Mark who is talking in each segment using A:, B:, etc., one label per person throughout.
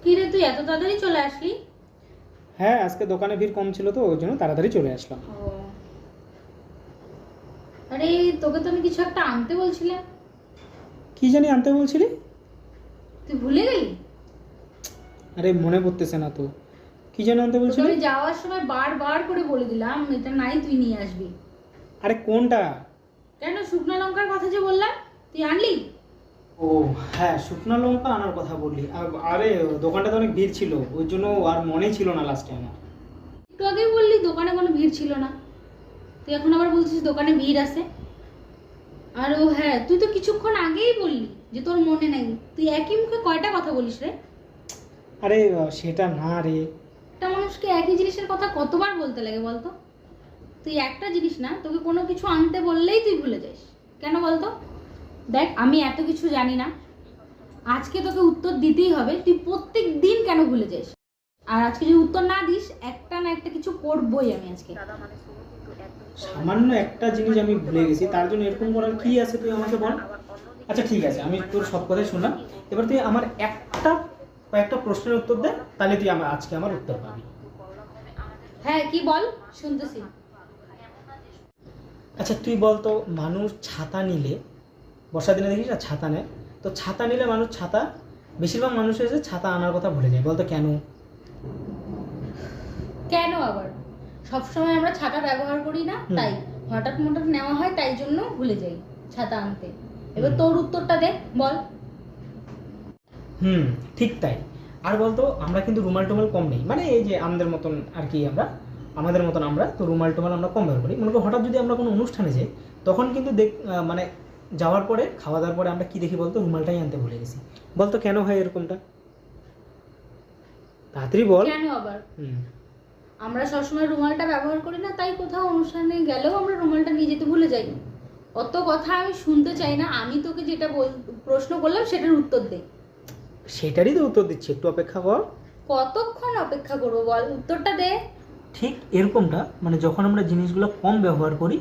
A: কি রে, তুই এত তাড়াতাড়ি চলে আসলি?
B: হ্যাঁ, আজকে দোকানে ভিড় কম ছিল তো ওই জন্য তাড়াতাড়ি চলে আসলাম।
A: ও, আরে তোকে তো আমি কিছু একটা আনতে বলছিলাম।
B: কি জানি আনতে বলছিলি?
A: তুই ভুলে গেলি?
B: আরে মনে পড়তেছে না তো। কি জানি আনতে
A: তোকে
B: বলছিলি?
A: আমি যাওয়ার সময় বারবার করে বলে দিলাম এটা নাই, তুই নিয়ে আসবি।
B: আরে কোনটা?
A: কেন, শুকনো লঙ্কার কথা যে বললাম, তুই আনলি?
B: ও হ্যাঁ, শুকনো লঙ্কা আনার কথা বললি। আরে দোকানটাতে অনেক ভিড় ছিল ওই জন্য আর মনেই ছিল না লাস্টে আমার।
A: একটু আগেই বললি দোকানে কোনো ভিড় ছিল না, তুই এখন আবার বলছিস দোকানে ভিড় আছে। আর ও হ্যাঁ, তুই তো কিছুক্ষণ আগেই বললি যে তোর মনে নেই। তুই একই মুখে কয়টা কথা বলিস রে?
B: আরে সেটা না রে।
A: একটা মানুষকে একই জিনিসের কথা কতবার বলতে লাগে বলতো? তুই একটা জিনিস না, তোকে কোনো কিছু আনতে বললেই তুই ভুলে যাস। কেন বলতো? দেখ, আমি এত কিছু জানি না, আজকে তোকে উত্তর দিতেই হবে। তুই প্রত্যেক দিন কেন ভুলে যাস? আর আজকে যদি উত্তর না দিস, একটা না একটা কিছু করবই আমি আজকে।
B: সামান্য একটা জিনিস আমি ভুলে গেছি, তার জন্য এরকম করার কি আছে তুই আমাকে বল। আচ্ছা ঠিক আছে, আমি তোর সব কথাই শুনলাম। এবার তুই আমার কয়েকটা প্রশ্নের উত্তর দে, তাহলে তুই আজকে আমার উত্তর পাবি।
A: হ্যাঁ, কি বল, শুনতেছি।
B: আচ্ছা তুই বলতো, মানুষ ছাতা নিলে, বর্ষার দিনে দেখিস না ছাতা নেয়, তো ছাতা নিলে বেশিরভাগ মানুষ এসে ছাতা আনার কথা ভুলে যায়, বলতো কেন?
A: কেন আবার? সবসময় আমরা ছাতা ব্যবহার করি না, তাই হঠাৎ মঠাৎ নেওয়া হয়, তাই জন্য ভুলে যাই ছাতা আনতে। এবার তোর উত্তরটা দে, বল।
B: ঠিক তাই। আর বলতো, আমরা কিন্তু রুমাল টুমাল কম নেই, মানে এই যে আমাদের মতন আর কি, আমাদের মতন আমরা তো রুমাল টুমাল আমরা কম ব্যবহার করি। মনে করো হঠাৎ যদি আমরা কোনো অনুষ্ঠানে যাই, তখন কিন্তু মানে যাওয়ার পরে, খাওয়া দাওয়ার পরে আমরা কি দেখি বলতো, রুমালটাই আনতে ভুলে গেছি। বলতো কেন হয় এরকমটা? তাড়াতাড়ি বল।
A: কেন আবার? আমরা সবসময় রুমালটা ব্যবহার করি না, তাই কোথাও অনুষ্ঠানে গেলেও আমরা রুমালটা নিয়ে যেতে ভুলে যাই। অত কথা আমি শুনতে চাই না, আমি তোকে যেটা প্রশ্ন করলাম সেটার উত্তর দে।
B: সেটারই তো উত্তর দিচ্ছি, একটু অপেক্ষা কর।
A: কতক্ষণ অপেক্ষা করবো বল, উত্তরটা দে।
B: ঠিক এরকমটা, মানে যখন আমরা জিনিসগুলো কম ব্যবহার করি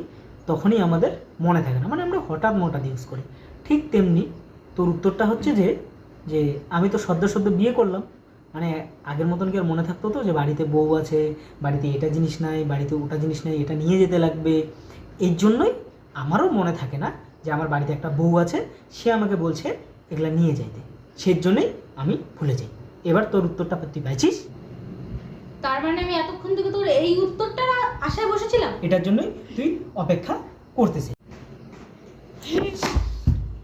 B: তখনই আমাদের মনে থাকে না, মানে আমরা হঠাৎ ইউজ করি। ঠিক তেমনি তোর উত্তরটা হচ্ছে যে যে আমি তো সদ্য বিয়ে করলাম, মানে আগের মতন কি আর মনে থাকতো তো যে বাড়িতে বউ আছে, বাড়িতে এটা জিনিস নাই, বাড়িতে ওটা জিনিস নাই, এটা নিয়ে যেতে লাগবে। এই জন্যই আমারও মনে থাকে না যে আমার বাড়িতে একটা বউ আছে, সে আমাকে বলছে এগুলা নিয়ে যাইতে, সেই জন্যই আমি ভুলে যাই। এবার তোর উত্তরটা তুই পাইছিস।
A: তার মানে আমি এতক্ষণ থেকে তোর এই উত্তরটা আশায় বসেছিলাম।
B: এটার জন্যই তুই অপেক্ষা করতেছিস।